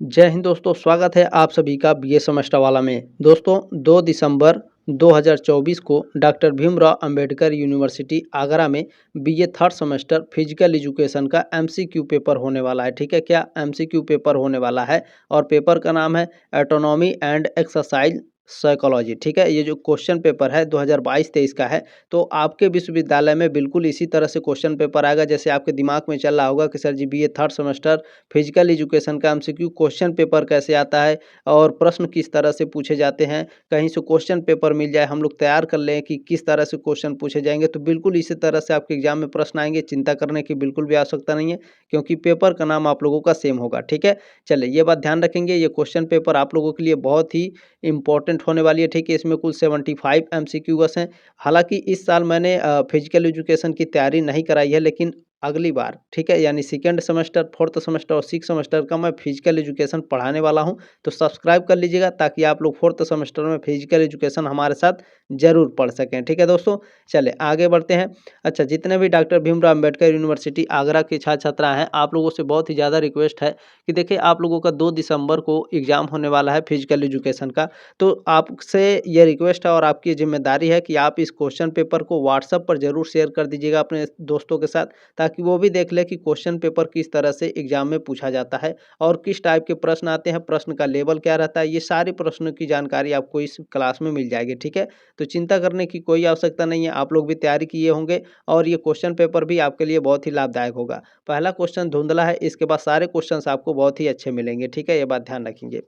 जय हिंद दोस्तों, स्वागत है आप सभी का बीए सेमेस्टर वाला में। दोस्तों 2 दिसंबर 2024 को डॉक्टर भीमराव अंबेडकर यूनिवर्सिटी आगरा में BA third semester physical education का एमसीक्यू पेपर होने वाला है। ठीक है, क्या एमसीक्यू पेपर होने वाला है और पेपर का नाम है एटोनॉमी एंड एक्सरसाइज साइकोलॉजी। ठीक है, ये जो क्वेश्चन पेपर है 2022-23 का है। तो आपके विश्वविद्यालय में बिल्कुल इसी तरह से क्वेश्चन पेपर आएगा जैसे आपके दिमाग में चल रहा होगा कि sir ji BA third semester physical education का एमसीक्यू क्वेश्चन पेपर कैसे आता है और प्रश्न किस तरह से पूछे जाते हैं। कहीं से क्वेश्चन पेपर मिल जाए, हम लोग तैयार कर लें कि किस तरह से क्वेश्चन पूछे जाएंगे, तो बिल्कुल इसी तरह से आपके एग्जाम में प्रश्न आएंगे। चिंता करने की बिल्कुल भी आवश्यकता नहीं है क्योंकि पेपर का नाम आप लोगों का सेम होगा। ठीक है, चलिए ये बात ध्यान रखेंगे, ये क्वेश्चन पेपर आप लोगों के लिए बहुत ही इंपॉर्टेंट होने वाली है। ठीक है, इसमें कुल 75 एमसीक्यूज हैं। हालांकि इस साल मैंने फिजिकल एजुकेशन की तैयारी नहीं कराई है, लेकिन अगली बार, ठीक है, यानी सेकेंड सेमेस्टर, फोर्थ सेमेस्टर और सिक्स सेमेस्टर का मैं फिजिकल एजुकेशन पढ़ाने वाला हूं। तो सब्सक्राइब कर लीजिएगा ताकि आप लोग फोर्थ सेमेस्टर में फिजिकल एजुकेशन हमारे साथ जरूर पढ़ सकें। ठीक है दोस्तों, चले आगे बढ़ते हैं। अच्छा, जितने भी डॉक्टर भीमराव अंबेडकर यूनिवर्सिटी आगरा के छात्र छात्रा हैं, आप लोगों से बहुत ही ज़्यादा रिक्वेस्ट है कि देखिए आप लोगों का 2 दिसंबर को एग्ज़ाम होने वाला है फिजिकल एजुकेशन का। तो आपसे ये रिक्वेस्ट है और आपकी जिम्मेदारी है कि आप इस क्वेश्चन पेपर को व्हाट्सएप पर ज़रूर शेयर कर दीजिएगा अपने दोस्तों के साथ, ताकि वो भी देख ले कि क्वेश्चन पेपर किस तरह से एग्जाम में पूछा जाता है और किस टाइप के प्रश्न आते हैं, प्रश्न का लेवल क्या रहता है। ये सारे प्रश्नों की जानकारी आपको इस क्लास में मिल जाएगी। ठीक है, तो चिंता करने की कोई आवश्यकता नहीं है। आप लोग भी तैयारी किए होंगे और ये क्वेश्चन पेपर भी आपके लिए बहुत ही लाभदायक होगा। पहला क्वेश्चन धुंधला है, इसके बाद सारे क्वेश्चन आपको बहुत ही अच्छे मिलेंगे। ठीक है, ये बात ध्यान रखेंगे।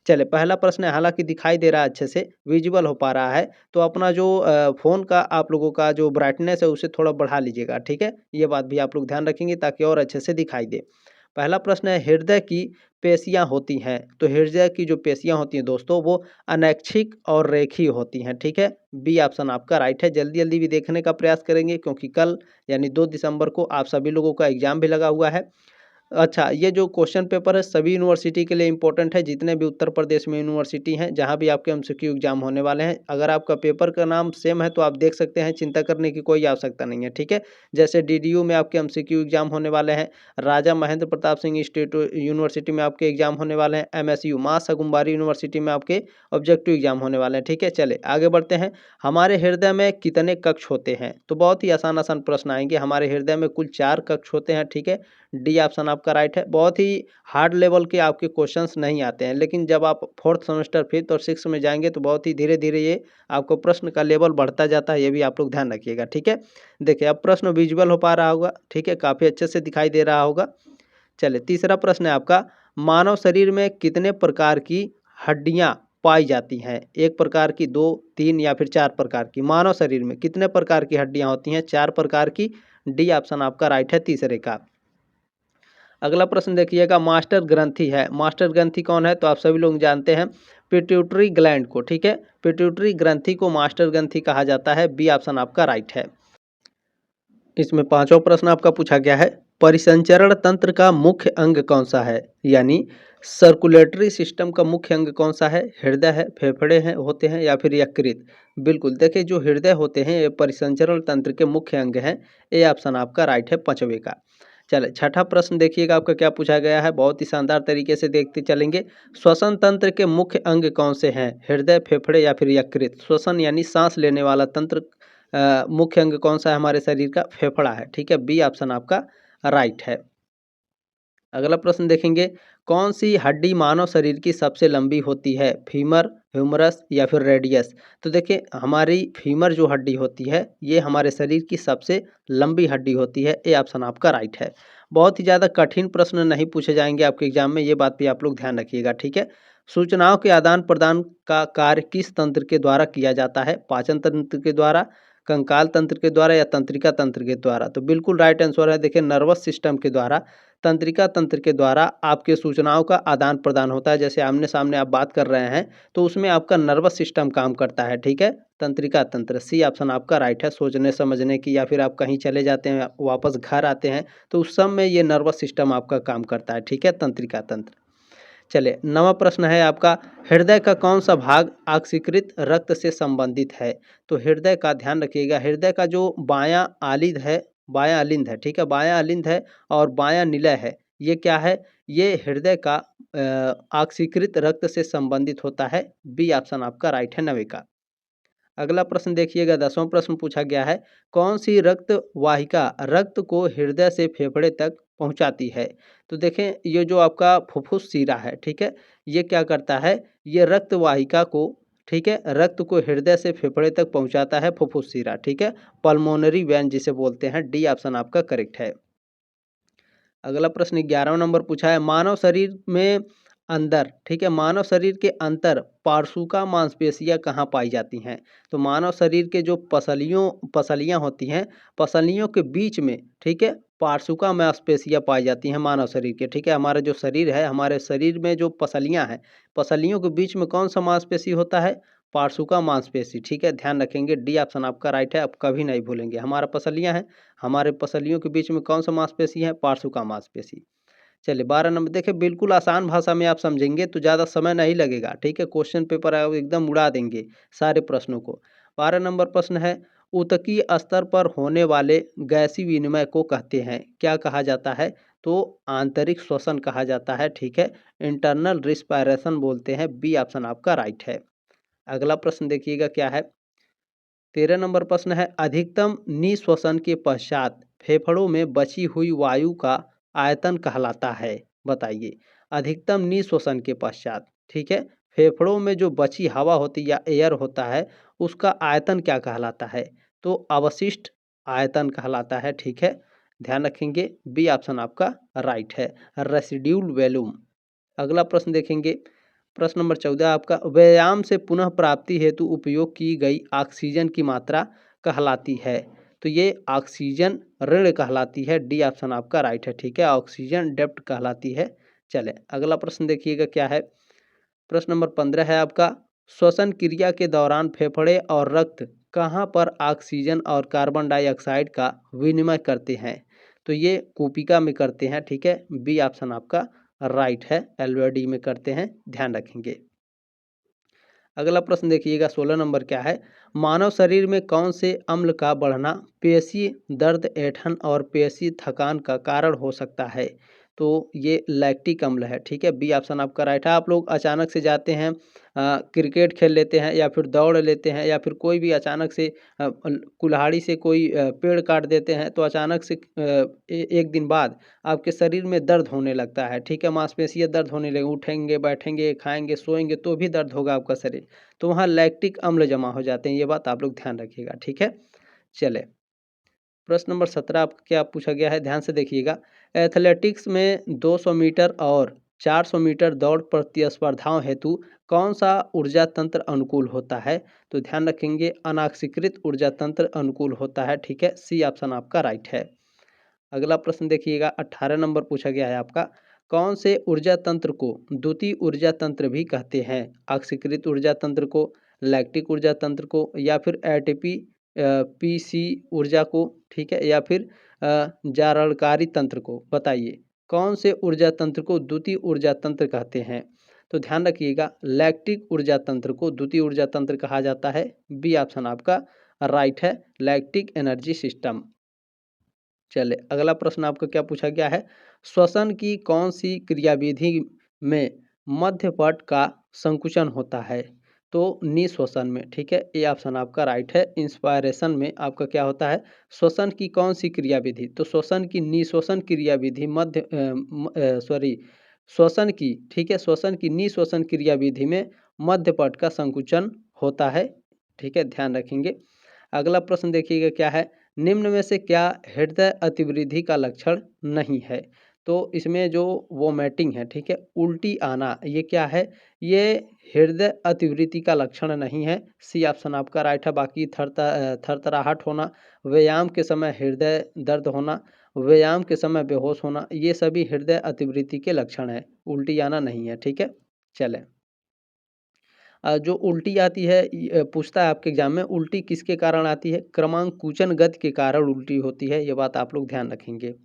चले, पहला प्रश्न है, हालांकि दिखाई दे रहा है, अच्छे से विजुअल हो पा रहा है, तो अपना जो फ़ोन का आप लोगों का जो ब्राइटनेस है उसे थोड़ा बढ़ा लीजिएगा। ठीक है, ये बात भी आप लोग ध्यान रखेंगे ताकि और अच्छे से दिखाई दे। पहला प्रश्न है, हृदय की पेशियाँ होती हैं, तो हृदय की जो पेशियाँ होती हैं दोस्तों वो अनैच्छिक और रेखीय होती हैं। ठीक है, बी ऑप्शन आपका राइट है। जल्दी जल्दी भी देखने का प्रयास करेंगे क्योंकि कल यानी 2 दिसंबर को आप सभी लोगों का एग्जाम भी लगा हुआ है। अच्छा, ये जो क्वेश्चन पेपर है सभी यूनिवर्सिटी के लिए इम्पोर्टेंट है, जितने भी उत्तर प्रदेश में यूनिवर्सिटी हैं जहाँ भी आपके एमसीक्यू एग्जाम होने वाले हैं। अगर आपका पेपर का नाम सेम है तो आप देख सकते हैं, चिंता करने की कोई आवश्यकता नहीं है। ठीक है, जैसे डीडीयू में आपके एमसीक्यू एग्जाम होने वाले हैं, राजा महेंद्र प्रताप सिंह इंस्टीट्यूट यूनिवर्सिटी में आपके एग्जाम होने वाले हैं, एमएसयू माँ सगुम्बारी यूनिवर्सिटी में आपके ऑब्जेक्टिव एग्जाम होने वाले हैं। ठीक है, चले आगे बढ़ते हैं। हमारे हृदय में कितने कक्ष होते हैं, तो बहुत ही आसान आसान प्रश्न आएंगे। हमारे हृदय में कुल 4 कक्ष होते हैं। ठीक है, डी ऑप्शन आपका राइट है। बहुत ही हार्ड लेवल के आपके क्वेश्चंस नहीं आते हैं, लेकिन जब आप फोर्थ सेमेस्टर, फिफ्थ और सिक्स में जाएंगे तो बहुत ही धीरे धीरे ये आपको प्रश्न का लेवल बढ़ता जाता है, ये भी आप लोग ध्यान रखिएगा। ठीक है, देखिए अब प्रश्न विजुअल हो पा रहा होगा। ठीक है, काफ़ी अच्छे से दिखाई दे रहा होगा। चलिए तीसरा प्रश्न है आपका, मानव शरीर में कितने प्रकार की हड्डियाँ पाई जाती हैं? एक प्रकार की, दो, तीन या फिर चार प्रकार की? मानव शरीर में कितने प्रकार की हड्डियाँ होती हैं? 4 प्रकार की। डी ऑप्शन आपका राइट है तीसरे का। अगला प्रश्न देखिएगा, मास्टर ग्रंथि है, मास्टर ग्रंथि कौन है? तो आप सभी लोग जानते हैं पिट्यूटरी ग्लैंड को। ठीक है, पिट्यूटरी ग्रंथि को मास्टर ग्रंथि कहा जाता है। बी ऑप्शन आपका राइट है। इसमें पांचवा प्रश्न आपका पूछा गया है, परिसंचरण तंत्र का मुख्य अंग कौन सा है? यानी सर्कुलेटरी सिस्टम का मुख्य अंग कौन सा है? हृदय है, फेफड़े हैं होते हैं या फिर यकृत? बिल्कुल, देखिए जो हृदय होते हैं ये परिसंचरण तंत्र के मुख्य अंग हैं। ए ऑप्शन आपका राइट है पांचवे का। चले छठा प्रश्न देखिएगा आपका क्या पूछा गया है, बहुत ही शानदार तरीके से देखते चलेंगे। श्वसन तंत्र के मुख्य अंग कौन से हैं? हृदय, फेफड़े या फिर यकृत? श्वसन यानी सांस लेने वाला तंत्र मुख्य अंग कौन सा है हमारे शरीर का? फेफड़ा है। ठीक है, बी ऑप्शन आपका राइट है। अगला प्रश्न देखेंगे, कौन सी हड्डी मानव शरीर की सबसे लंबी होती है? फीमर, ह्यूमरस या फिर रेडियस? तो देखिए हमारी फीमर जो हड्डी होती है ये हमारे शरीर की सबसे लंबी हड्डी होती है। ए ऑप्शन आपका राइट है। बहुत ही ज़्यादा कठिन प्रश्न नहीं पूछे जाएंगे आपके एग्जाम में, ये बात भी आप लोग ध्यान रखिएगा। ठीक है, सूचनाओं के आदान प्रदान का कार्य किस तंत्र के द्वारा किया जाता है? पाचन तंत्र के द्वारा, कंकाल तंत्र के द्वारा या तंत्रिका तंत्र के द्वारा? तो बिल्कुल राइट आंसर है, देखिए नर्वस सिस्टम के द्वारा, तंत्रिका तंत्र के द्वारा आपके सूचनाओं का आदान प्रदान होता है। जैसे आमने सामने आप बात कर रहे हैं तो उसमें आपका नर्वस सिस्टम काम करता है। ठीक है, तंत्रिका तंत्र, सी ऑप्शन आपका राइट है। सोचने समझने की, या फिर आप कहीं चले जाते हैं वापस घर आते हैं तो उस समय ये नर्वस सिस्टम आपका काम करता है। ठीक है, तंत्रिका तंत्र। चलिए नवा प्रश्न है आपका, हृदय का कौन सा भाग ऑक्सीकृत रक्त से संबंधित है? तो हृदय का ध्यान रखिएगा, हृदय का जो बायां आलिंद है, ठीक है, बायां आलिंद है और बायां निलय है, ये क्या है? ये हृदय का ऑक्सीकृत रक्त से संबंधित होता है? बी ऑप्शन आपका राइट है, नविका। अगला प्रश्न देखिएगा, 10वां प्रश्न पूछा गया है, कौन सी रक्त वाहिका रक्त को हृदय से फेफड़े तक पहुंचाती है? तो देखें, ये जो आपका फुफ्फुस शिरा है, ठीक है, ये क्या करता है, ये रक्त वाहिका को, ठीक है, रक्त को हृदय से फेफड़े तक पहुंचाता है फुफ्फुस शिरा, ठीक है, पल्मोनरी वेन जिसे बोलते हैं। डी ऑप्शन आपका करेक्ट है। अगला प्रश्न 11वां नंबर पूछा है, मानव शरीर में अंदर, ठीक है, मानव शरीर के अंतर पार्श्विका मांसपेशियां कहाँ पाई जाती हैं? तो मानव शरीर के जो पसलियां होती हैं, पसलियों के बीच में, ठीक है, पार्श्विका मांसपेशियां पाई जाती हैं मानव शरीर के, ठीक है। हमारा जो शरीर है, हमारे शरीर में जो पसलियां हैं, पसलियों के बीच में कौन सा मांसपेशी होता है? पार्श्विका मांसपेशी, ठीक है, ध्यान रखेंगे। डी ऑप्शन आपका राइट है, आप कभी नहीं भूलेंगे। हमारा पसलियां हैं, हमारे पसलियों के बीच में कौन सा मांसपेशी है? पार्श्विका मांसपेशी। चलिए 12 नंबर, देखिए बिल्कुल आसान भाषा में आप समझेंगे तो ज़्यादा समय नहीं लगेगा, ठीक है, क्वेश्चन पेपर आप एकदम उड़ा देंगे सारे प्रश्नों को। 12 नंबर प्रश्न है, ऊतकीय स्तर पर होने वाले गैसीय विनिमय को कहते हैं, क्या कहा जाता है? तो आंतरिक श्वसन कहा जाता है, ठीक है, इंटरनल रिस्पायरेशन बोलते हैं। बी ऑप्शन आपका राइट है। अगला प्रश्न देखिएगा क्या है, 13 नंबर प्रश्न है, अधिकतम निःश्वसन के पश्चात फेफड़ों में बची हुई वायु का आयतन कहलाता है? बताइए, अधिकतम निःश्वसन के पश्चात, ठीक है, फेफड़ों में जो बची हवा होती है या एयर होता है, उसका आयतन क्या कहलाता है? तो अवशिष्ट आयतन कहलाता है, ठीक है, ध्यान रखेंगे। बी ऑप्शन आपका राइट है, रेसिड्यूल वॉल्यूम। अगला प्रश्न देखेंगे, प्रश्न नंबर 14 आपका, व्यायाम से पुनः प्राप्ति हेतु उपयोग की गई ऑक्सीजन की मात्रा कहलाती है? तो ये ऑक्सीजन ऋण कहलाती है। डी ऑप्शन आपका राइट है, ठीक है, ऑक्सीजन डेप्ट कहलाती है। चले अगला प्रश्न देखिएगा क्या है, प्रश्न नंबर 15 है आपका, श्वसन क्रिया के दौरान फेफड़े और रक्त कहाँ पर ऑक्सीजन और कार्बन डाइऑक्साइड का विनिमय करते हैं? तो ये कूपिका में करते हैं, ठीक है, बी ऑप्शन आपका राइट है, एलओडी में करते हैं, ध्यान रखेंगे। अगला प्रश्न देखिएगा 16 नंबर क्या है, मानव शरीर में कौन से अम्ल का बढ़ना पेशी दर्द, ऐंठन और पेशी थकान का कारण हो सकता है? तो ये लैक्टिक अम्ल है, ठीक है, बी ऑप्शन आपका राइट है। आप लोग अचानक से जाते हैं, क्रिकेट खेल लेते हैं या फिर दौड़ लेते हैं या फिर कोई भी अचानक से कुल्हाड़ी से कोई पेड़ काट देते हैं, तो अचानक से एक दिन बाद आपके शरीर में दर्द होने लगता है, ठीक है, मांसपेशियाँ दर्द होने लगे, उठेंगे, बैठेंगे, खाएंगे, सोएंगे तो भी दर्द होगा आपका शरीर, तो वहाँ लैक्टिक अम्ल जमा हो जाते हैं, ये बात आप लोग ध्यान रखिएगा, ठीक है। चले प्रश्न नंबर 17 आपका क्या पूछा गया है, ध्यान से देखिएगा, एथलेटिक्स में 200 मीटर और 400 मीटर दौड़ प्रतिस्पर्धाओं हेतु कौन सा ऊर्जा तंत्र अनुकूल होता है? तो ध्यान रखेंगे, अनाक्सीकृत ऊर्जा तंत्र अनुकूल होता है, ठीक है, सी ऑप्शन आपका राइट है। अगला प्रश्न देखिएगा 18 नंबर पूछा गया है आपका, कौन से ऊर्जा तंत्र को द्वितीय ऊर्जा तंत्र भी कहते हैं? ऑक्सीकृत ऊर्जा तंत्र को, लैक्टिक ऊर्जा तंत्र को, या फिर एटीपी पीसी ऊर्जा को, ठीक है, या फिर जारणकारी तंत्र को? बताइए, कौन से ऊर्जा तंत्र को द्वितीय ऊर्जा तंत्र कहते हैं? तो ध्यान रखिएगा, लैक्टिक ऊर्जा तंत्र को द्वितीय ऊर्जा तंत्र कहा जाता है। बी ऑप्शन आपका राइट है, लैक्टिक एनर्जी सिस्टम। चले अगला प्रश्न आपका क्या पूछा गया है, श्वसन की कौन सी क्रियाविधि में मध्य पट का संकुचन होता है? तो निःश्वसन में, ठीक है, ये ऑप्शन आपका राइट है। इंस्पायरेशन में आपका क्या होता है, श्वसन की कौन सी क्रियाविधि? तो श्वसन की निःश्वसन क्रियाविधि श्वसन की, ठीक है, श्वसन की निःश्वसन क्रियाविधि में मध्य पट का संकुचन होता है, ठीक है, ध्यान रखेंगे। अगला प्रश्न देखिएगा क्या है, निम्न में से क्या हृदय अतिवृद्धि का लक्षण नहीं है? तो इसमें जो वोमिटिंग है, ठीक है, उल्टी आना, ये क्या है? ये हृदय अतिवृद्धि का लक्षण नहीं है। सी ऑप्शन आपका राइट है। बाकी थरथराहट होना, व्यायाम के समय हृदय दर्द होना, व्यायाम के समय बेहोश होना, ये सभी हृदय अतिवृद्धि के लक्षण है, उल्टी आना नहीं है, ठीक है। चलें, जो उल्टी आती है, पूछता है आपके एग्जाम में, उल्टी किसके कारण आती है? क्रमांकुचन गति के कारण उल्टी होती है, ये बात आप लोग ध्यान रखेंगे।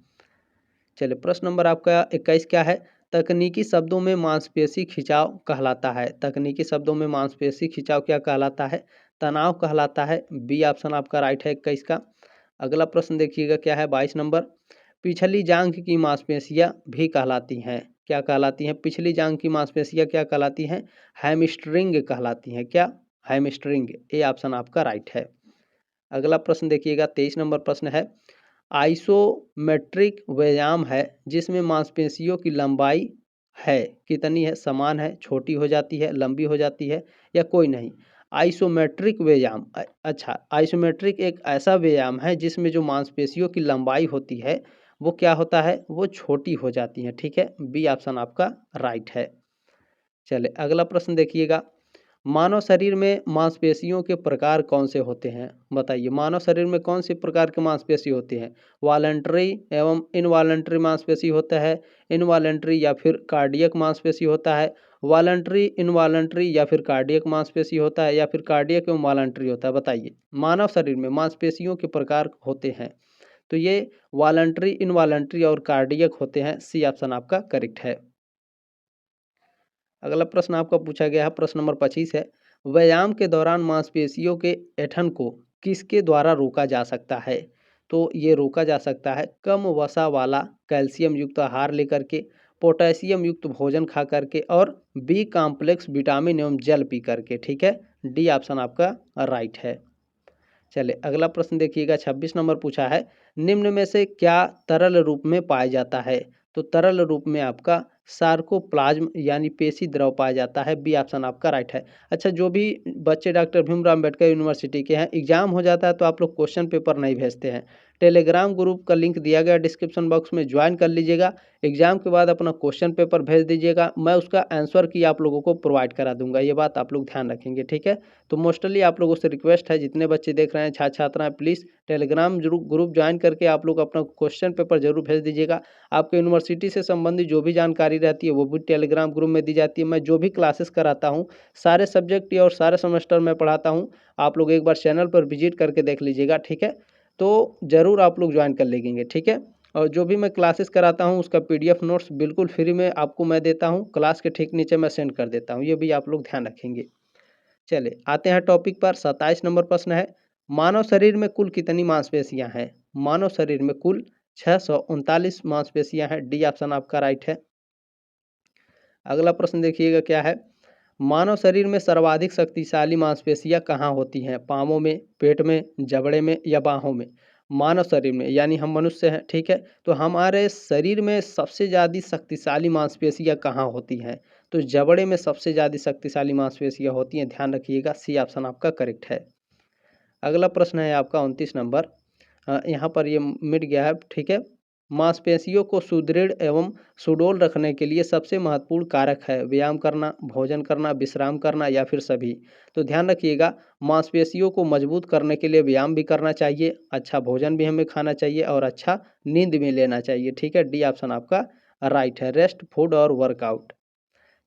चलिए प्रश्न नंबर आपका 21 क्या है, तकनीकी शब्दों में मांसपेशी खिंचाव कहलाता है? तकनीकी शब्दों में मांसपेशी खिंचाव क्या कहलाता है? तनाव कहलाता है। बी ऑप्शन आपका राइट है 21 का। अगला प्रश्न देखिएगा क्या है 22 नंबर, पिछली जांघ की मांसपेशियां भी कहलाती हैं, क्या कहलाती हैं? पिछली जांघ की मांसपेशियां क्या कहलाती हैं? हैमस्ट्रिंग कहलाती हैं। क्या? हैमस्ट्रिंग। ए ऑप्शन आपका राइट है। अगला प्रश्न देखिएगा, 23 नंबर प्रश्न है, आइसोमेट्रिक व्यायाम है जिसमें मांसपेशियों की लंबाई है कितनी है? समान है, छोटी हो जाती है, लंबी हो जाती है, या कोई नहीं? आइसोमेट्रिक व्यायाम अच्छा, आइसोमेट्रिक एक ऐसा व्यायाम है जिसमें जो मांसपेशियों की लंबाई होती है वो क्या होता है? वो छोटी हो जाती है। ठीक है, बी ऑप्शन आपका राइट है। चले अगला प्रश्न देखिएगा, मानव शरीर में मांसपेशियों के प्रकार कौन से होते हैं? बताइए, मानव शरीर में कौन से प्रकार के मांसपेशी होते हैं? वॉलंटरी एवं इनवॉलंटरी मांसपेशी होता है, इनवॉलंटरी या फिर कार्डियक मांसपेशी होता है, वॉलंटरी इनवॉलंटरी या फिर कार्डियक मांसपेशी होता है, या फिर कार्डियक एवं वॉलंटरी होता है? बताइए, मानव शरीर में मांसपेशियों के प्रकार होते हैं तो ये वॉलंटरी, इनवॉलंटरी और कार्डियक होते हैं। सी ऑप्शन आपका करेक्ट है। अगला प्रश्न आपका पूछा गया है, प्रश्न नंबर 25 है, व्यायाम के दौरान मांसपेशियों के ऐंठन को किसके द्वारा रोका जा सकता है? तो ये रोका जा सकता है कम वसा वाला कैल्शियम युक्त आहार लेकर के, पोटेशियम युक्त भोजन खा करके, और बी कॉम्प्लेक्स विटामिन एवं जल पी करके। ठीक है, डी ऑप्शन आपका राइट है। चले अगला प्रश्न देखिएगा, 26 नंबर पूछा है, निम्न में से क्या तरल रूप में पाया जाता है? तो तरल रूप में आपका सार्कोप्लाज्म यानी पेशी द्रव पाया जाता है। बी ऑप्शन आपका राइट है। अच्छा, जो भी बच्चे डॉक्टर भीमराव अंबेडकर यूनिवर्सिटी के हैं, एग्जाम हो जाता है तो आप लोग क्वेश्चन पेपर नहीं भेजते हैं, टेलीग्राम ग्रुप का लिंक दिया गया डिस्क्रिप्शन बॉक्स में, ज्वाइन कर लीजिएगा। एग्जाम के बाद अपना क्वेश्चन पेपर भेज दीजिएगा, मैं उसका आंसर की आप लोगों को प्रोवाइड करा दूंगा। ये बात आप लोग ध्यान रखेंगे। ठीक है, तो मोस्टली आप लोगों से रिक्वेस्ट है, जितने बच्चे देख रहे हैं, छात्र छात्राएं, प्लीज़ टेलीग्राम ग्रुप ज्वाइन करके आप लोग अपना क्वेश्चन पेपर जरूर भेज दीजिएगा। आपके यूनिवर्सिटी से संबंधित जो भी जानकारी रहती है वो भी टेलीग्राम ग्रुप में दी जाती है। मैं जो भी क्लासेस कराता हूँ, सारे सब्जेक्ट और सारे सेमेस्टर में पढ़ाता हूँ, आप लोग एक बार चैनल पर विजिट करके देख लीजिएगा। ठीक है, तो ज़रूर आप लोग ज्वाइन कर लेंगे। ठीक है, और जो भी मैं क्लासेस कराता हूँ उसका PDF नोट्स बिल्कुल फ्री में आपको मैं देता हूँ, क्लास के ठीक नीचे मैं सेंड कर देता हूँ, ये भी आप लोग ध्यान रखेंगे। चले आते हैं टॉपिक पर। 27 नंबर प्रश्न है, मानव शरीर में कुल कितनी मांसपेशियां हैं? मानव शरीर में कुल 639 मांसपेशियां हैं। डी ऑप्शन आपका राइट है। अगला प्रश्न देखिएगा क्या है, मानव शरीर में सर्वाधिक शक्तिशाली मांसपेशियां कहाँ होती हैं? पांवों में, पेट में, जबड़े में, या बाहों में? मानव शरीर में, यानी हम मनुष्य हैं। ठीक है, तो हमारे शरीर में सबसे ज़्यादा शक्तिशाली मांसपेशियां कहाँ होती हैं? तो जबड़े में सबसे ज़्यादा शक्तिशाली मांसपेशियां होती हैं, ध्यान रखिएगा। सी ऑप्शन आपका करेक्ट है। अगला प्रश्न है आपका 29 नंबर, यहाँ पर ये मिट गया है। ठीक है, मांसपेशियों को सुदृढ़ एवं सुडौल रखने के लिए सबसे महत्वपूर्ण कारक है? व्यायाम करना, भोजन करना, विश्राम करना, या फिर सभी? तो ध्यान रखिएगा, मांसपेशियों को मजबूत करने के लिए व्यायाम भी करना चाहिए, अच्छा भोजन भी हमें खाना चाहिए, और अच्छा नींद भी लेना चाहिए। ठीक है, डी ऑप्शन आपका राइट है, रेस्ट, फूड और वर्कआउट।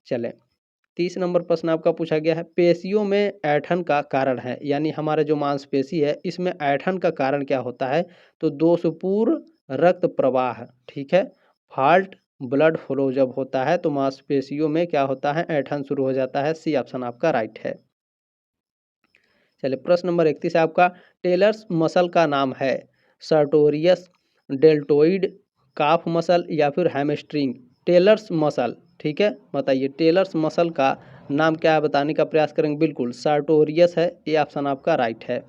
चलें 30 नंबर प्रश्न आपका पूछा गया है, पेशियों में ऐंठन का कारण है, यानी हमारा जो मांसपेशी है इसमें ऐंठन का कारण क्या होता है? तो दोषपूर्ण रक्त प्रवाह। ठीक है, फॉल्ट ब्लड फ्लो जब होता है तो मांसपेशियों में क्या होता है? ऐंठन शुरू हो जाता है। सी ऑप्शन आपका राइट है। चलिए प्रश्न नंबर 31 आपका, टेलर्स मसल का नाम है? सर्टोरियस, डेल्टोइड, काफ मसल, या फिर हैमस्ट्रिंग? Tailors muscle. ठीक है, बताइए टेलर्स मसल का नाम क्या है? बताने का प्रयास करेंगे। बिल्कुल सर्टोरियस है, ये ऑप्शन आपका राइट है।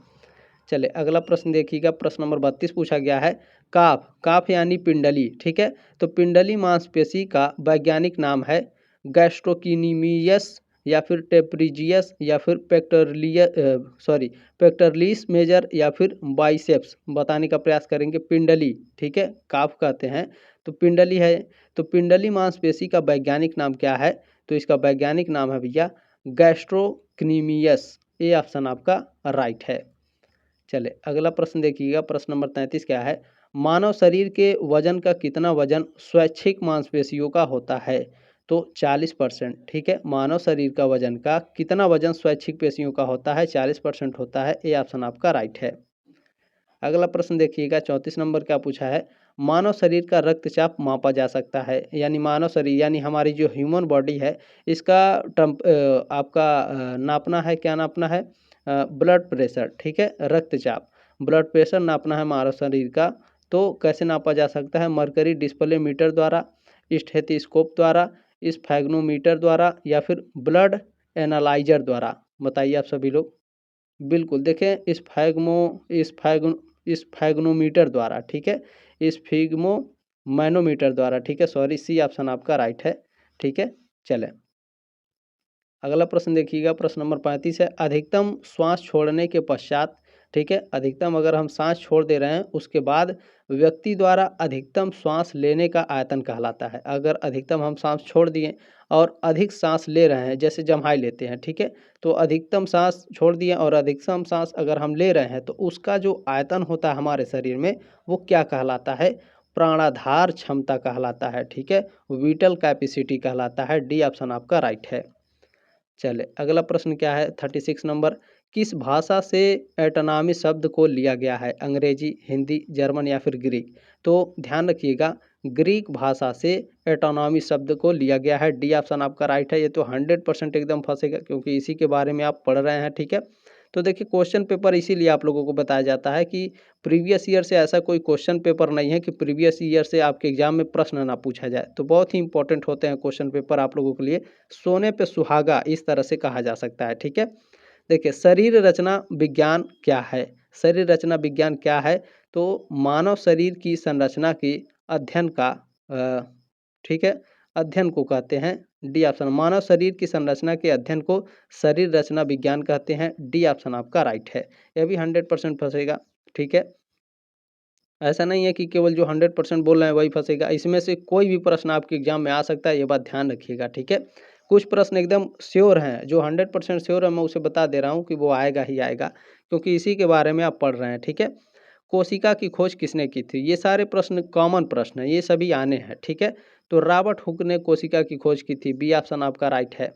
चलिए अगला प्रश्न देखिएगा, प्रश्न नंबर 32 पूछा गया है, काफ, काफ यानी पिंडली। ठीक है, तो पिंडली मांसपेशी का वैज्ञानिक नाम है? गैस्ट्रोकिनीमियस, या फिर टेप्रिजियस, या फिर पेक्टरलिस मेजर, या फिर बाइसेप्स? बताने का प्रयास करेंगे। पिंडली, ठीक है, काफ कहते हैं तो पिंडली है। तो पिंडली मांसपेशी का वैज्ञानिक नाम क्या है? तो इसका वैज्ञानिक नाम है भैया गैस्ट्रोक्नीमियस। ये ऑप्शन आपका राइट है। चले अगला प्रश्न देखिएगा, प्रश्न नंबर 33 क्या है, मानव शरीर के वजन का कितना वजन स्वैच्छिक मांसपेशियों का होता है? तो 40%। ठीक है, मानव शरीर का वजन का कितना वजन स्वैच्छिक पेशियों का होता है? 40% होता है। ये ऑप्शन आपका राइट है। अगला प्रश्न देखिएगा, 34 नंबर क्या पूछा है, मानव शरीर का रक्तचाप मापा जा सकता है? यानी मानव शरीर यानी हमारी जो ह्यूमन बॉडी है इसका आपका नापना है, क्या नापना है? Blood pressure. ठीक है, रक्तचाप, ब्लड प्रेशर नापना है मानव शरीर का। तो कैसे नापा जा सकता है? मरकरी डिस्प्ले मीटर द्वारा, स्टेथोस्कोप द्वारा, स्फैग्नोमीटर द्वारा या फिर ब्लड एनालाइजर द्वारा? बताइए आप सभी लोग। बिल्कुल, देखें स्फैग्नोमीटर द्वारा, ठीक है, स्फिग्मो मैनोमीटर द्वारा, ठीक है, सॉरी, सी ऑप्शन आपका राइट है, ठीक है। चलें, अगला प्रश्न देखिएगा, प्रश्न नंबर 35 है, अधिकतम श्वास छोड़ने के पश्चात, ठीक है, अधिकतम अगर हम सांस छोड़ दे रहे हैं उसके बाद व्यक्ति द्वारा अधिकतम श्वास लेने का आयतन कहलाता है। अगर अधिकतम हम सांस छोड़ दिए और अधिक सांस ले रहे हैं, जैसे जम्हाई लेते हैं, ठीक है, तो अधिकतम सांस छोड़ दिए और अधिकतम सांस अगर हम ले रहे हैं तो उसका जो आयतन होता है हमारे शरीर में वो क्या कहलाता है? प्राणाधार क्षमता कहलाता है, ठीक है, विटल कैपेसिटी कहलाता है। डी ऑप्शन आपका राइट है। चले, अगला प्रश्न क्या है, 36 नंबर, किस भाषा से एटोनॉमी शब्द को लिया गया है? अंग्रेजी, हिंदी, जर्मन या फिर ग्रीक? तो ध्यान रखिएगा, ग्रीक भाषा से एटोनॉमी शब्द को लिया गया है। डी ऑप्शन आपका राइट है। ये तो 100% एकदम फंसेगा क्योंकि इसी के बारे में आप पढ़ रहे हैं, ठीक है। तो देखिए, क्वेश्चन पेपर इसीलिए आप लोगों को बताया जाता है कि प्रीवियस ईयर से ऐसा कोई क्वेश्चन पेपर नहीं है कि प्रीवियस ईयर से आपके एग्जाम में प्रश्न ना पूछा जाए। तो बहुत ही इंपॉर्टेंट होते हैं क्वेश्चन पेपर आप लोगों के लिए, सोने पे सुहागा इस तरह से कहा जा सकता है, ठीक है। देखिए, शरीर रचना विज्ञान क्या है? शरीर रचना विज्ञान क्या है? तो मानव शरीर की संरचना के अध्ययन का ठीक है, अध्ययन को कहते हैं। डी ऑप्शन, मानव शरीर की संरचना के अध्ययन को शरीर रचना विज्ञान कहते हैं। डी ऑप्शन आपका राइट है। यह भी 100% फंसेगा, ठीक है। ऐसा नहीं है कि केवल जो 100% बोल रहे हैं वही फंसेगा, इसमें से कोई भी प्रश्न आपके एग्जाम में आ सकता है, ये बात ध्यान रखिएगा, ठीक है। कुछ प्रश्न एकदम श्योर हैं, जो 100% श्योर है मैं उसे बता दे रहा हूँ कि वो आएगा ही आएगा, क्योंकि इसी के बारे में आप पढ़ रहे हैं, ठीक है। कोशिका की खोज किसने की थी? ये सारे प्रश्न कॉमन प्रश्न हैं, ये सभी आने हैं, ठीक है। तो रॉबर्ट हुक ने कोशिका की खोज की थी। बी ऑप्शन आपका राइट है।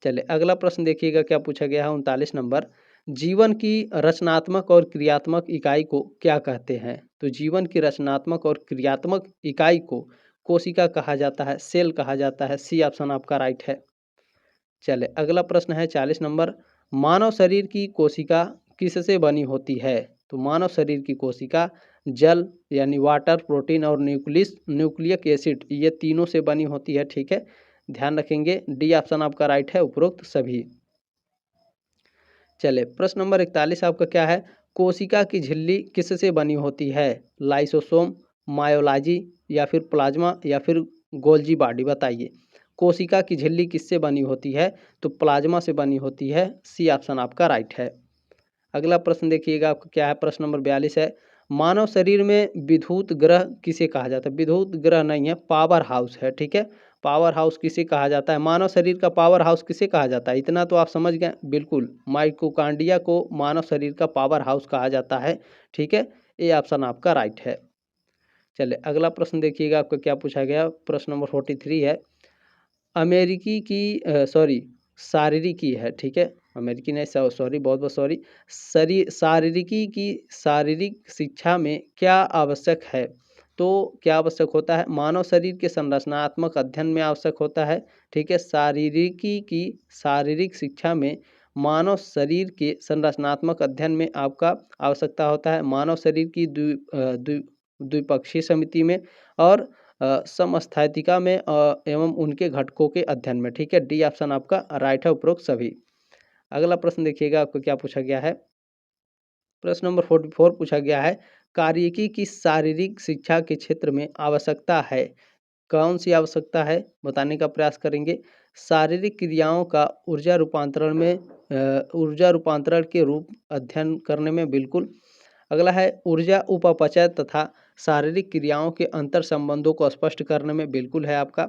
चलिए, अगला प्रश्न देखिएगा क्या पूछा गया है, 39 नंबर, जीवन की रचनात्मक और क्रियात्मक इकाई को क्या कहते हैं? तो जीवन की रचनात्मक और क्रियात्मक इकाई को कोशिका कहा जाता है, सेल कहा जाता है। सी ऑप्शन आपका राइट है। चले, अगला प्रश्न है 40 नंबर, मानव शरीर की कोशिका किससे बनी होती है? तो मानव शरीर की कोशिका जल यानी वाटर, प्रोटीन और न्यूक्लिक एसिड, ये तीनों से बनी होती है, ठीक है, ध्यान रखेंगे। डी ऑप्शन आपका राइट है, उपरोक्त सभी। चले, प्रश्न नंबर 41 आपका क्या है, कोशिका की झिल्ली किससे बनी होती है? लाइसोसोम, मायोलॉजी या फिर प्लाज्मा या फिर गोल्जी बॉडी? बताइए, कोशिका की झिल्ली किससे बनी होती है? तो प्लाज्मा से बनी होती है। सी ऑप्शन आपका राइट है। अगला प्रश्न देखिएगा आपका क्या है, प्रश्न नंबर 42 है, मानव शरीर में विद्युत ग्रह किसे कहा जाता है? विद्युत ग्रह नहीं है, पावर हाउस है, ठीक है। पावर हाउस किसे कहा जाता है? मानव शरीर का पावर हाउस किसे कहा जाता है? इतना तो आप समझ गए, बिल्कुल, माइटोकॉन्ड्रिया को मानव शरीर का पावर हाउस कहा जाता है, ठीक है। ये ऑप्शन आपका राइट है। चलिए, अगला प्रश्न देखिएगा आपका क्या पूछा गया, प्रश्न नंबर 43 है, अमेरिकी की सॉरी शारीरिकी है, ठीक है, अमेरिकी नहीं, सॉरी, बहुत बहुत सॉरी, शारीरिकी की शारीरिक शिक्षा में क्या आवश्यक है? तो क्या आवश्यक होता है? मानव शरीर के संरचनात्मक अध्ययन में आवश्यक होता है, ठीक है। शारीरिकी की शारीरिक शिक्षा में मानव शरीर के संरचनात्मक अध्ययन में आपका आवश्यकता होता है, मानव शरीर की द्विपक्षीय समिति में और समस्थैतिका में एवं उनके घटकों के अध्ययन में, ठीक है। डी ऑप्शन आपका राइट है, उपरोक्त सभी। अगला प्रश्न देखिएगा आपको क्या पूछा गया है, प्रश्न नंबर 44 पूछा गया है, कार्यिकी की शारीरिक शिक्षा के क्षेत्र में आवश्यकता है, कौन सी आवश्यकता है? बताने का प्रयास करेंगे। शारीरिक क्रियाओं का ऊर्जा रूपांतरण के रूप अध्ययन करने में, बिल्कुल। अगला है ऊर्जा उपापचय तथा शारीरिक क्रियाओं के अंतर संबंधों को स्पष्ट करने में, बिल्कुल है आपका।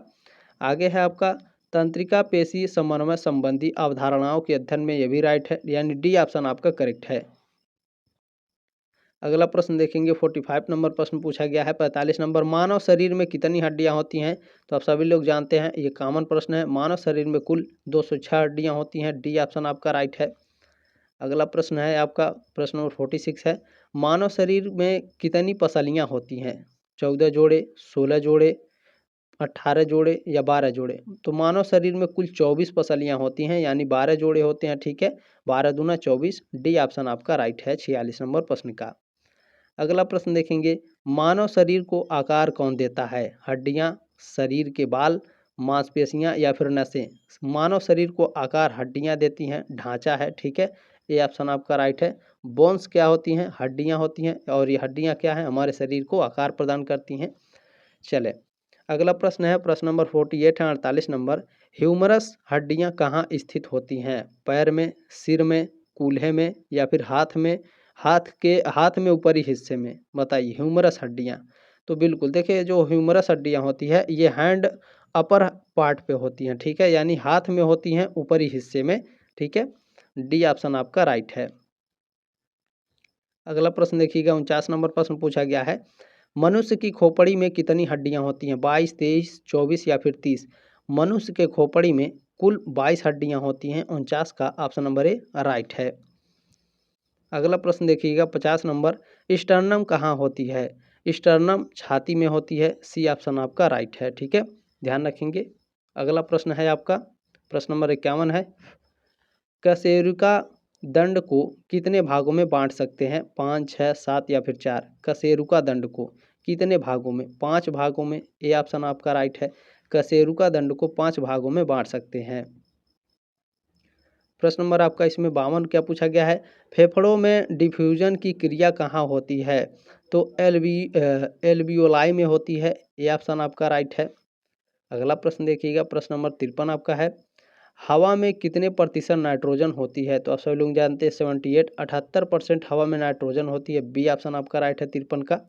आगे है आपका तंत्रिका पेशी समन्वय संबंधी अवधारणाओं के अध्ययन में, ये भी राइट है, यानी डी ऑप्शन आपका करेक्ट है। अगला प्रश्न देखेंगे, 45 नंबर प्रश्न पूछा गया है, 45 नंबर, मानव शरीर में कितनी हड्डियां होती हैं? तो आप सभी लोग जानते हैं, ये कॉमन प्रश्न है, मानव शरीर में कुल 206 हड्डियां होती हैं। डी ऑप्शन आपका राइट है। अगला प्रश्न है आपका, प्रश्न नंबर 46 है, मानव शरीर में कितनी पसलियां होती हैं? 14 जोड़े, 16 जोड़े, 18 जोड़े या 12 जोड़े? तो मानव शरीर में कुल 24 पसलियां होती हैं, यानी 12 जोड़े होते हैं, ठीक है, 12 दूना 24। डी ऑप्शन आपका राइट है, 46 नंबर प्रश्न का। अगला प्रश्न देखेंगे, मानव शरीर को आकार कौन देता है? हड्डियां, शरीर के बाल, मांसपेशियां या फिर नसें। मानव शरीर को आकार हड्डियां देती हैं, ढांचा है, ठीक है। ये ऑप्शन आपका राइट है। बोन्स क्या होती हैं? हड्डियां होती हैं, और ये हड्डियां क्या हैं? हमारे शरीर को आकार प्रदान करती हैं। चले, अगला प्रश्न है, प्रश्न नंबर 48 है, 48 नंबर। ह्यूमरस हड्डियां कहाँ स्थित होती हैं? पैर में, सिर में, कूल्हे में या फिर हाथ में? हाथ में ऊपरी हिस्से में, बताइए ह्यूमरस हड्डियां। तो बिल्कुल देखिए, जो ह्यूमरस हड्डियां होती है ये हैंड अपर पार्ट पे होती हैं, ठीक है, यानी हाथ में होती हैं ऊपरी हिस्से में, ठीक है। डी ऑप्शन आपका राइट है। अगला प्रश्न देखिएगा, 49 नंबर प्रश्न पूछा गया है। मनुष्य की खोपड़ी में कितनी हड्डियां होती हैं? 22, 23, 24 या फिर 30? मनुष्य के खोपड़ी में कुल 22 हड्डियां होती हैं। 49 का ऑप्शन नंबर ए राइट है। अगला प्रश्न देखिएगा, 50 नंबर। स्टर्नम कहाँ होती है? स्टर्नम छाती में होती है। सी ऑप्शन आपका राइट है, ठीक है, ध्यान रखेंगे। अगला प्रश्न है आपका, प्रश्न नंबर 51 है। कशेरुका दंड को कितने भागों में बांट सकते हैं? 5, 6, 7 या फिर 4? कशेरुका दंड को कितने भागों में? 5 भागों में। ए ऑप्शन आपका राइट है। कशेरुका दंड को 5 भागों में बांट सकते हैं। प्रश्न नंबर आपका इसमें 52 क्या पूछा गया है? फेफड़ों में डिफ्यूजन की क्रिया कहाँ होती है? तो एल्वियोलाई में होती है। ये ऑप्शन आपका राइट है। अगला प्रश्न देखिएगा, प्रश्न नंबर 53 आपका है। हवा में कितने प्रतिशत नाइट्रोजन होती है? तो आप सभी लोग जानते हैं 78, 78% हवा में नाइट्रोजन होती है। बी ऑप्शन आपका राइट है 53 का।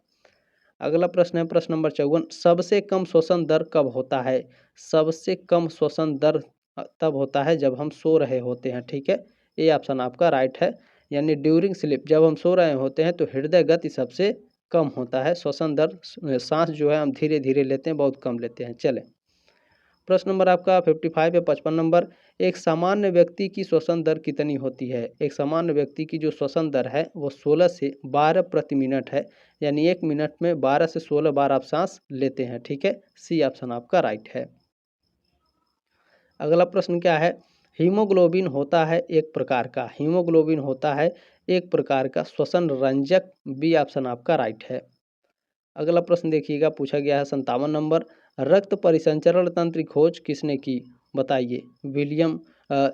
अगला प्रश्न है, प्रश्न नंबर 54। सबसे कम श्वसन दर कब होता है? सबसे कम श्वसन दर तब होता है जब हम सो रहे होते हैं, ठीक है। ये ऑप्शन आपका राइट है, यानी ड्यूरिंग स्लीप, जब हम सो रहे होते हैं तो हृदय गति सबसे कम होता है। श्वसन दर, सांस जो है हम धीरे धीरे लेते हैं, बहुत कम लेते हैं। चले, प्रश्न नंबर आपका 55 या 55 नंबर। एक सामान्य व्यक्ति की श्वसन दर कितनी होती है? एक सामान्य व्यक्ति की जो श्वसन दर है वो 16 से 12 प्रति मिनट है, यानी 1 मिनट में 12 से 16 बार आप सांस लेते हैं, ठीक है। सी ऑप्शन आपका राइट है। अगला प्रश्न क्या है? हीमोग्लोबिन होता है एक प्रकार का, हीमोग्लोबिन होता है एक प्रकार का श्वसन रंजक। बी ऑप्शन आपका राइट है। अगला प्रश्न देखिएगा, पूछा गया है 57 नंबर। रक्त परिसंचरण तंत्र की खोज किसने की? बताइए, विलियम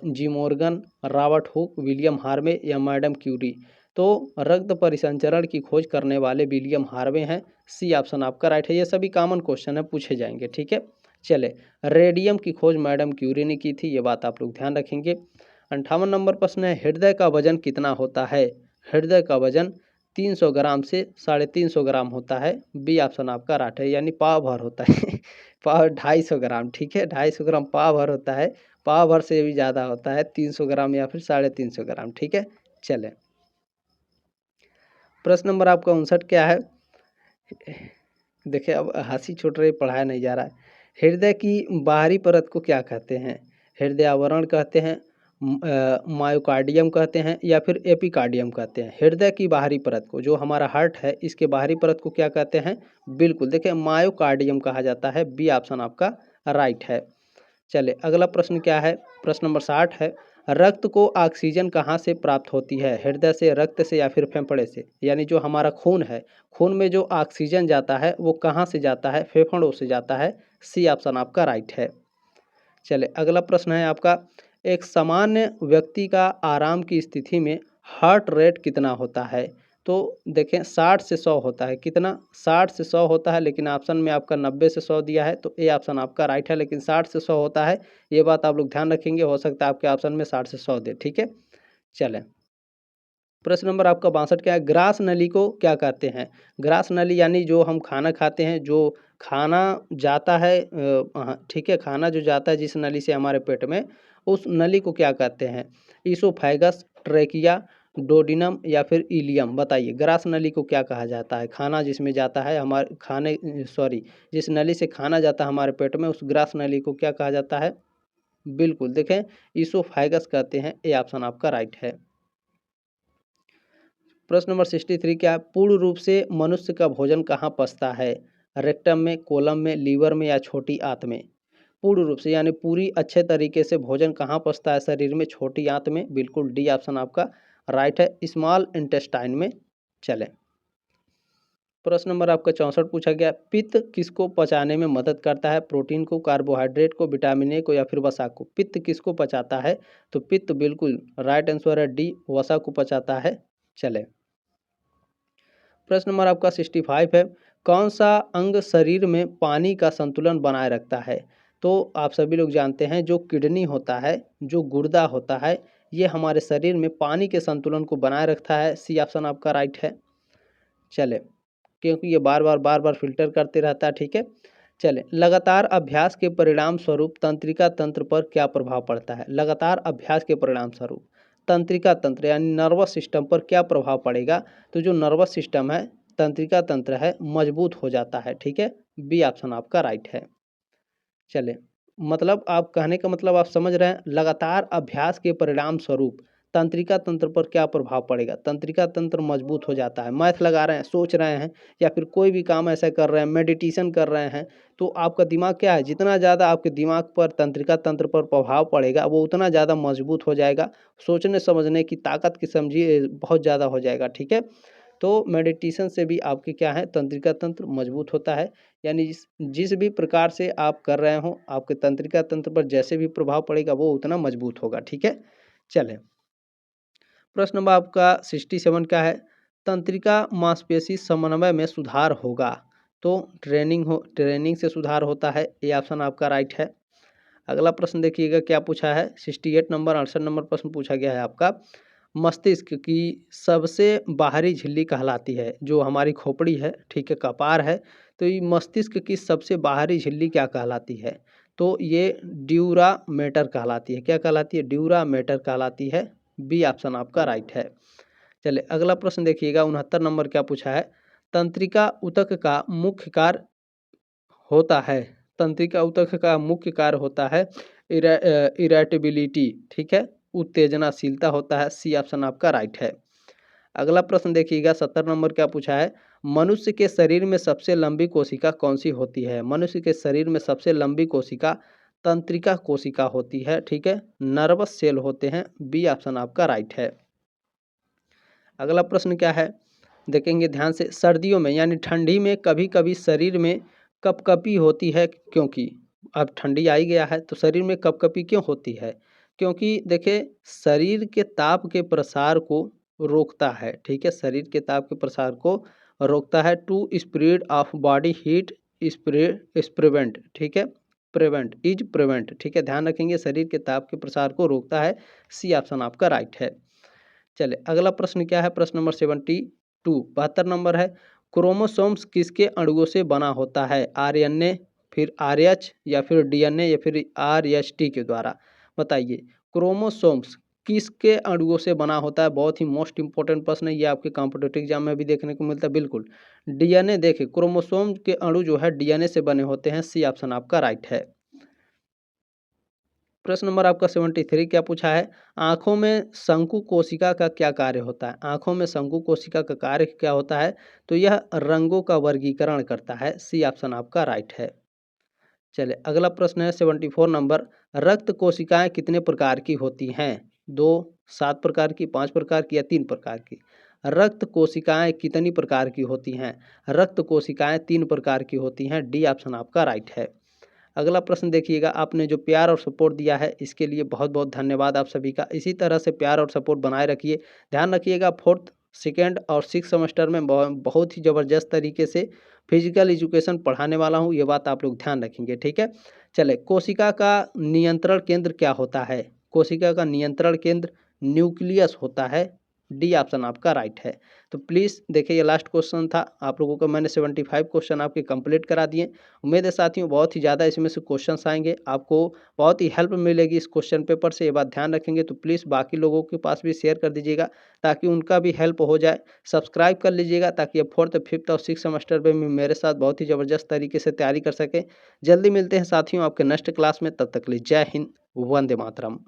जी Morgan, Robert Hooke, William Harvey या मैडम क्यूरी? तो रक्त परिसंचरण की खोज करने वाले विलियम हार्वे हैं। सी ऑप्शन आपका राइट है। ये सभी कॉमन क्वेश्चन है, पूछे जाएंगे, ठीक है। चले, रेडियम की खोज मैडम क्यूरी ने की थी, ये बात आप लोग ध्यान रखेंगे। 58 नंबर प्रश्न है, हृदय का वजन कितना होता है? हृदय का वजन 300 ग्राम से 350 ग्राम होता है। बी ऑप्शन आपका राइट है, यानी पाव भर होता है। पाव 250 ग्राम, ठीक है, 250 ग्राम पाव भर होता है। पाव भर से भी ज़्यादा होता है, 300 ग्राम या फिर 350 ग्राम, ठीक है। चले, प्रश्न नंबर आपका 59 क्या है? देखिए, अब हंसी छूट रही, पढ़ाया नहीं जा रहा है। हृदय की बाहरी परत को क्या कहते हैं? हृदय आवरण कहते हैं, मायोकार्डियम कहते हैं या फिर एपिकार्डियम कहते हैं? हृदय की बाहरी परत को, जो हमारा हार्ट है इसके बाहरी परत को क्या कहते हैं? बिल्कुल देखिए, मायोकार्डियम कहा जाता है। बी ऑप्शन आपका राइट है। चले, अगला प्रश्न क्या है? प्रश्न नंबर 60 है। रक्त को ऑक्सीजन कहाँ से प्राप्त होती है? हृदय से, रक्त से या फिर फेफड़े से? यानी जो हमारा खून है, खून में जो ऑक्सीजन जाता है वो कहाँ से जाता है? फेफड़ों से जाता है। सी ऑप्शन आपका राइट है। चले, अगला प्रश्न है आपका। एक सामान्य व्यक्ति का आराम की स्थिति में हार्ट रेट कितना होता है? तो देखें, 60 से 100 होता है। कितना? 60 से 100 होता है, लेकिन ऑप्शन में आपका 90 से 100 दिया है, तो ए ऑप्शन आपका राइट है, लेकिन 60 से 100 होता है। ये बात आप लोग ध्यान रखेंगे, हो सकता है आपके ऑप्शन में 60 से 100 दे, ठीक है। चलें, प्रश्न नंबर आपका 62 क्या है? ग्रास नली को क्या कहते हैं? ग्रास नली यानी जो हम खाना खाते हैं, जो खाना जाता है, ठीक है, खाना जो जाता है जिस नली से हमारे पेट में, उस नली को क्या कहते हैं? ईसोफेगस, ट्रेकिया, डोडिनम या फिर इलियम? बताइए, ग्रास नली को क्या कहा जाता है? खाना जिसमें जाता है हमारे खाने, सॉरी, जिस नली से खाना जाता है हमारे पेट में, उस ग्रास नली को क्या कहा जाता है? बिल्कुल देखें, ईसोफेगस कहते हैं। ए ऑप्शन आपका राइट है। प्रश्न नंबर 63 क्या है? पूर्ण रूप से मनुष्य का भोजन कहाँ पचता है? रेक्टम में, कोलम में, लीवर में या छोटी आंत में? पूर्ण रूप से यानी पूरी अच्छे तरीके से भोजन कहाँ पचता है शरीर में? छोटी आंत में। बिल्कुल डी ऑप्शन आपका राइट है, स्मॉल इंटेस्टाइन में। चलें, प्रश्न नंबर आपका 64 पूछा गया, पित्त किसको पचाने में मदद करता है? प्रोटीन को, कार्बोहाइड्रेट को, विटामिन ए को या फिर वसा को? पित्त किसको पचाता है? तो पित्त बिल्कुल राइट आंसर है डी, वसा को पचाता है। चले, प्रश्न नंबर आपका 65 है, कौन सा अंग शरीर में पानी का संतुलन बनाए रखता है? तो आप सभी लोग जानते हैं जो किडनी होता है, जो गुर्दा होता है, ये हमारे शरीर में पानी के संतुलन को बनाए रखता है। सी ऑप्शन आपका राइट है। चले, क्योंकि ये बार बार फिल्टर करते रहता है। ठीक है, चले, लगातार अभ्यास के परिणाम स्वरूप तंत्रिका तंत्र पर क्या प्रभाव पड़ता है? लगातार अभ्यास के परिणाम स्वरूप तंत्रिका तंत्र यानी नर्वस सिस्टम पर क्या प्रभाव पड़ेगा? तो जो नर्वस सिस्टम है, तंत्रिका तंत्र है, मजबूत हो जाता है। ठीक है, बी ऑप्शन आपका राइट है। चले, मतलब आप कहने का मतलब आप समझ रहे हैं, लगातार अभ्यास के परिणाम स्वरूप तंत्रिका तंत्र पर क्या प्रभाव पड़ेगा? तंत्रिका तंत्र मजबूत हो जाता है। मैथ लगा रहे हैं, सोच रहे हैं, या फिर कोई भी काम ऐसा कर रहे हैं, मेडिटेशन कर रहे हैं, तो आपका दिमाग क्या है, जितना ज़्यादा आपके दिमाग पर तंत्रिका तंत्र पर प्रभाव पड़ेगा वो उतना ज़्यादा मजबूत हो जाएगा। सोचने समझने की ताकत की समझिए बहुत ज़्यादा हो जाएगा। ठीक है, तो मेडिटेशन से भी आपकी क्या है, तंत्रिका तंत्र मजबूत होता है। यानी जिस भी प्रकार से आप कर रहे हो, आपके तंत्रिका तंत्र पर जैसे भी प्रभाव पड़ेगा वो उतना मजबूत होगा। ठीक है, चलें, प्रश्न नंबर आपका 67 क्या है, तंत्रिका मांसपेशी समन्वय में सुधार होगा? तो ट्रेनिंग से सुधार होता है। ये ऑप्शन आपका राइट है। अगला प्रश्न देखिएगा क्या पूछा है, 68 नंबर 68 नंबर प्रश्न पूछा गया है आपका, मस्तिष्क की सबसे बाहरी झिल्ली कहलाती है? जो हमारी खोपड़ी है, ठीक है, कपार है, तो ये मस्तिष्क की सबसे बाहरी झिल्ली क्या कहलाती है? तो ये ड्यूरा मेटर कहलाती है। क्या कहलाती है? ड्यूरा मेटर कहलाती है। बी ऑप्शन आपका राइट है। चलिए, अगला प्रश्न देखिएगा 69 नंबर क्या पूछा है, तंत्रिका ऊतक का मुख्य कार्य होता है? तंत्रिका ऊतक का मुख्य कार्य होता है इरेटेबिलिटी, ठीक है, उत्तेजनाशीलता होता है। सी ऑप्शन आपका राइट है। अगला प्रश्न देखिएगा 70 नंबर क्या पूछा है, मनुष्य के शरीर में सबसे लंबी कोशिका कौन सी होती है? मनुष्य के शरीर में सबसे लंबी कोशिका तंत्रिका कोशिका होती है। ठीक है, नर्वस सेल होते हैं। बी ऑप्शन आपका राइट है। अगला प्रश्न क्या है, देखेंगे ध्यान से, सर्दियों में यानी ठंडी में कभी कभी शरीर में कपकपी होती है, क्योंकि अब ठंडी आई गया है तो शरीर में कपकपी क्यों होती है? क्योंकि देखिए, शरीर के ताप के प्रसार को रोकता है। ठीक है, शरीर के ताप के प्रसार को रोकता है। To spread of body heat prevent, ठीक है, प्रिवेंट इज प्रिवेंट। ठीक है, ध्यान रखेंगे, शरीर के ताप के प्रसार को रोकता है। सी ऑप्शन आपका राइट है। चले, अगला प्रश्न क्या है, प्रश्न नंबर 72 72 नंबर है, क्रोमोसोम्स किसके अणुओं से बना होता है? आरएनए, फिर आरएच, या फिर डीएनए, या फिर आरएचटी के द्वारा? बताइए, क्रोमोसोम्स किसके अणुओं से बना होता है? बहुत ही मोस्ट इंपॉर्टेंट प्रश्न है ये, आपके कॉम्पिटिटिव एग्जाम में भी देखने को मिलता है। बिल्कुल डीएनए, देखिए क्रोमोसोम के अणु जो है डीएनए से बने होते हैं। सी ऑप्शन आपका राइट है। प्रश्न नंबर आपका 73 क्या पूछा है, आँखों में शंकु कोशिका का क्या कार्य होता है? आँखों में शंकु कोशिका का कार्य क्या होता है? तो यह रंगों का वर्गीकरण करता है। सी ऑप्शन आपका राइट है। चलिए, अगला प्रश्न है 74 नंबर, रक्त कोशिकाएं कितने प्रकार की होती हैं? 2, 7 प्रकार की, 5 प्रकार की, या 3 प्रकार की? रक्त कोशिकाएं कितनी प्रकार की होती हैं? रक्त कोशिकाएं 3 प्रकार की होती हैं। डी ऑप्शन आपका राइट है। अगला प्रश्न देखिएगा, आपने जो प्यार और सपोर्ट दिया है इसके लिए बहुत बहुत धन्यवाद आप सभी का। इसी तरह से प्यार और सपोर्ट बनाए रखिए। ध्यान रखिएगा, फोर्थ, सेकेंड और सिक्स सेमेस्टर में बहुत ही ज़बरदस्त तरीके से फिजिकल एजुकेशन पढ़ाने वाला हूँ, ये बात आप लोग ध्यान रखेंगे। ठीक है, चले, कोशिका का नियंत्रण केंद्र क्या होता है? कोशिका का नियंत्रण केंद्र न्यूक्लियस होता है। डी ऑप्शन आपका राइट है। तो प्लीज़ देखिए, ये लास्ट क्वेश्चन था आप लोगों को, मैंने 75 क्वेश्चन आपके कंप्लीट करा दिए। उम्मीद है साथियों बहुत ही ज़्यादा इसमें से क्वेश्चंस आएंगे, आपको बहुत ही हेल्प मिलेगी इस क्वेश्चन पेपर से, ये बात ध्यान रखेंगे। तो प्लीज़ बाकी लोगों के पास भी शेयर कर दीजिएगा ताकि उनका भी हेल्प हो जाए। सब्सक्राइब कर लीजिएगा ताकि अब 4th, 5th और 6th सेमेस्टर में मेरे साथ बहुत ही ज़बरदस्त तरीके से तैयारी कर सकें। जल्दी मिलते हैं साथियों आपके नेक्स्ट क्लास में, तब तक के लिए जय हिंद, वंदे मातरम।